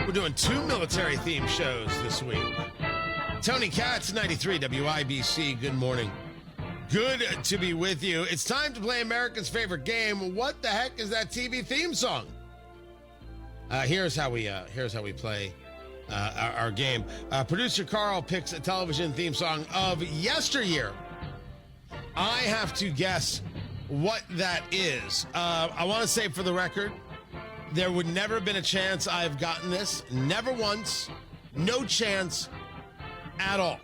We're doing 2 military-themed shows this week. Tony Katz, 93 WIBC. Good morning. Good to be with you. It's time to play America's favorite game. What the heck is that TV theme song? Here's how we play our game. Producer Carl picks a television theme song of yesteryear. I have to guess what that is. I want to say for the record, there would never have been a chance I've gotten this. Never once. No chance at all.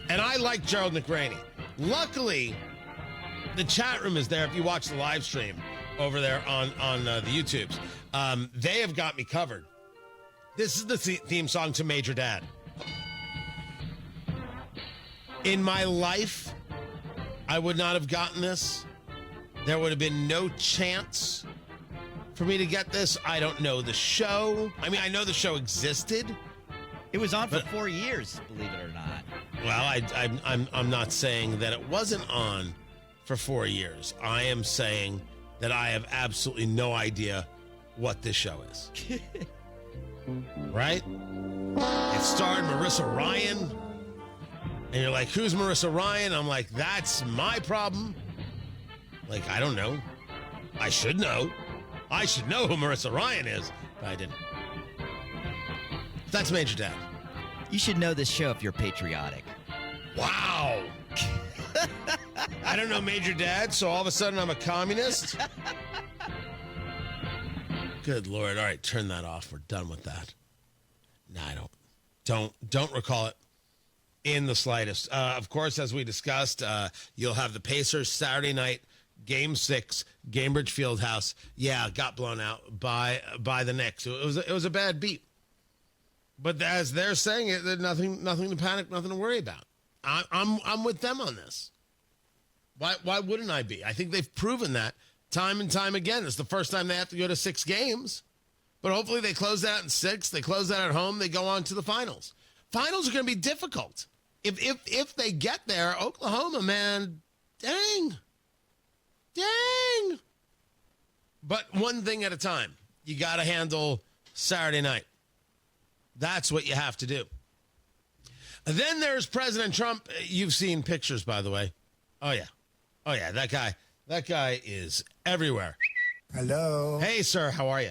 And I like Gerald McRaney. Luckily, the chat room is there if you watch the live stream over there on the YouTubes. They have got me covered. This is the theme song to Major Dad. In my life, I would not have gotten this. There would have been no chance for me to get this. I don't know the show. I mean, I know the show existed. It was on for 4 years, believe it or not. Well, I'm not saying that it wasn't on for 4 years. I am saying that I have absolutely no idea what this show is. Right? It starred Marissa Ryan. And you're like, who's Marissa Ryan? I'm like, that's my problem. Like, I don't know. I should know. I should know who Marissa Ryan is, but I didn't. That's Major Dad. You should know this show if you're patriotic. Wow. I don't know Major Dad, so all of a sudden I'm a communist? Good Lord. All right, turn that off. We're done with that. No, I don't recall it in the slightest. Of course, as we discussed, you'll have the Pacers Saturday night, Game 6, Gainbridge Fieldhouse. Yeah, got blown out by the Knicks. It was a bad beat. But as they're saying it, there's nothing to panic, nothing to worry about. I'm with them on this. Why wouldn't I be? I think they've proven that time and time again. It's the first time they have to go to 6 games. But hopefully they close that out in 6. They close that at home. They go on to the finals. Finals are going to be difficult. If they get there, Oklahoma, man, dang. But one thing at a time. You got to handle Saturday night. That's what you have to do. Then there's President Trump. You've seen pictures, by the way. Oh, yeah. That guy is everywhere. Hello. Hey, sir. How are you?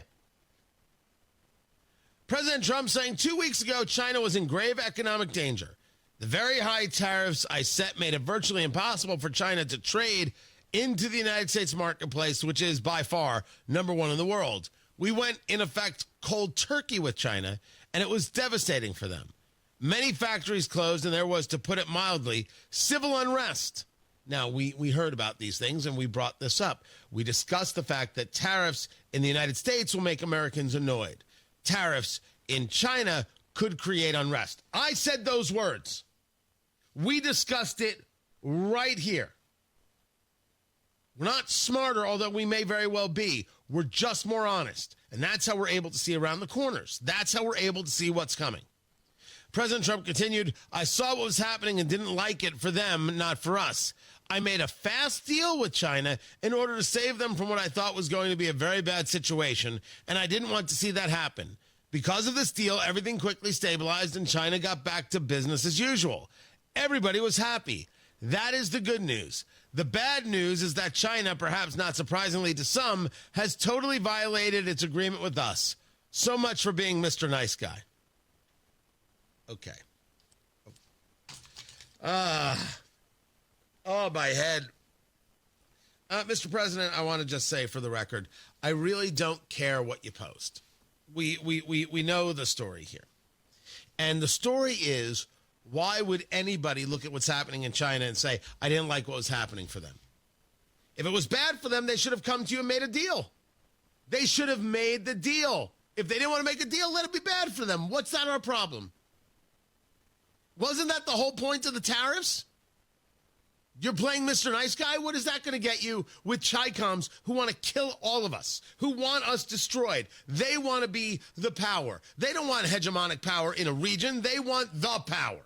President Trump saying 2 weeks ago, China was in grave economic danger. The very high tariffs I set made it virtually impossible for China to trade into the United States marketplace, which is by far #1 in the world. We went, in effect, cold turkey with China, and it was devastating for them. Many factories closed, and there was, to put it mildly, civil unrest. Now, we heard about these things, and we brought this up. We discussed the fact that tariffs in the United States will make Americans annoyed. Tariffs in China could create unrest. I said those words. We discussed it right here. We're not smarter, although we may very well be. We're just more honest. And that's how we're able to see around the corners. That's how we're able to see what's coming. President Trump continued, I saw what was happening and didn't like it for them, not for us. I made a fast deal with China in order to save them from what I thought was going to be a very bad situation, and I didn't want to see that happen. Because of this deal, everything quickly stabilized and China got back to business as usual. Everybody was happy. That is the good news. The bad news is that China, perhaps not surprisingly to some, has totally violated its agreement with us. So much for being Mr. Nice Guy. Okay. Oh, my head. Mr. President, I want to just say for the record, I really don't care what you post. We know the story here. And the story is, why would anybody look at what's happening in China and say, I didn't like what was happening for them? If it was bad for them, they should have come to you and made a deal. They should have made the deal. If they didn't want to make a deal, let it be bad for them. What's that our problem? Wasn't that the whole point of the tariffs? You're playing Mr. Nice Guy? What is that going to get you with Chi-Coms who want to kill all of us, who want us destroyed? They want to be the power. They don't want hegemonic power in a region. They want the power.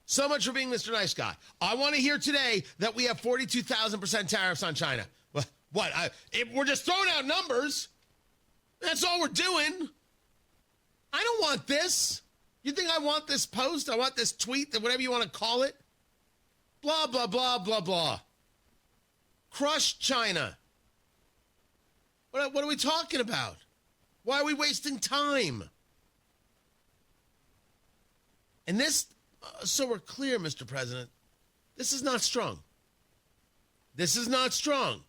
So much for being Mr. Nice Guy. I want to hear today that we have 42,000% tariffs on China. What? We're just throwing out numbers. That's all we're doing. I don't want this. You think I want this post? I want this tweet, whatever you want to call it? Blah, blah, blah, blah, blah. Crush China. What are we talking about? Why are we wasting time? And this, so we're clear, Mr. President, this is not strong. This is not strong.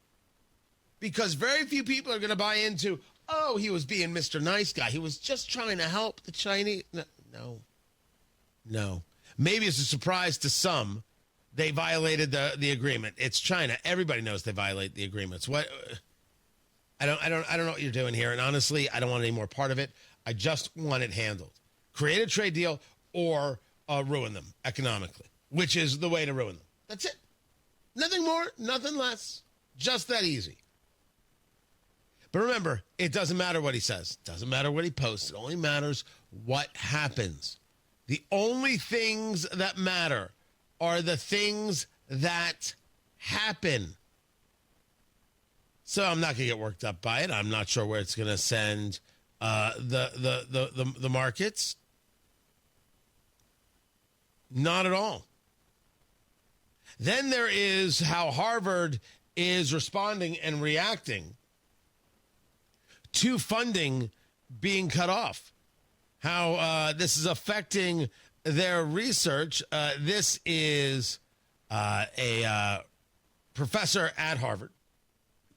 Because very few people are going to buy into, oh, he was being Mr. Nice Guy. He was just trying to help the Chinese. No. Maybe it's a surprise to some. They violated the agreement. It's China. Everybody knows they violate the agreements. What? I don't know what you're doing here. And honestly, I don't want any more part of it. I just want it handled. Create a trade deal or ruin them economically, which is the way to ruin them. That's it. Nothing more, nothing less. Just that easy. But remember, it doesn't matter what he says. It doesn't matter what he posts. It only matters what happens. The only things that matter are the things that happen. So I'm not going to get worked up by it. I'm not sure where it's going to send the markets. Not at all. Then there is how Harvard is responding and reacting to funding being cut off. How this is affecting their research. This is a professor at Harvard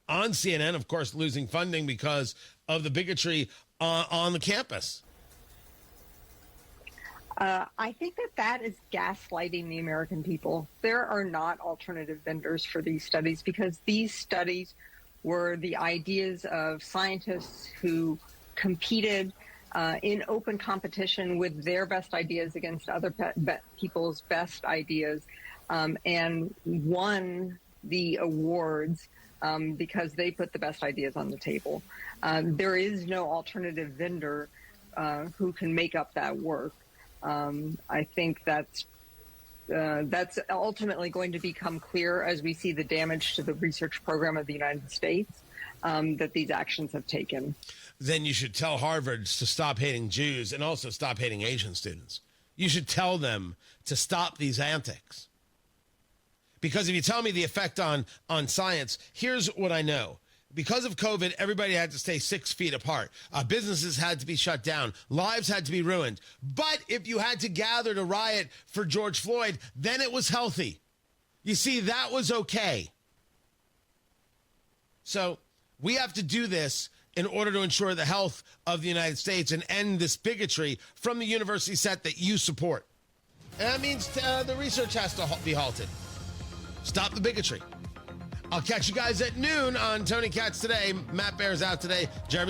on CNN, of course, losing funding because of the bigotry on the campus. I think that is gaslighting the American people. There are not alternative vendors for these studies because these studies were the ideas of scientists who competed in open competition with their best ideas against other people's best ideas and won the awards because they put the best ideas on the table. There is no alternative vendor who can make up that work. I think that's ultimately going to become clear as we see the damage to the research program of the United States that these actions have taken. Then you should tell Harvard to stop hating Jews and also stop hating Asian students. You should tell them to stop these antics. Because if you tell me the effect on science, here's what I know. Because of COVID, everybody had to stay 6 feet apart. Businesses had to be shut down. Lives had to be ruined. But if you had to gather to riot for George Floyd, then it was healthy. You see, that was okay. So we have to do this in order to ensure the health of the United States and end this bigotry from the university set that you support. And that means the research has to be halted. Stop the bigotry. I'll catch you guys at noon on Tony Katz Today. Matt Bear's out today. Jeremy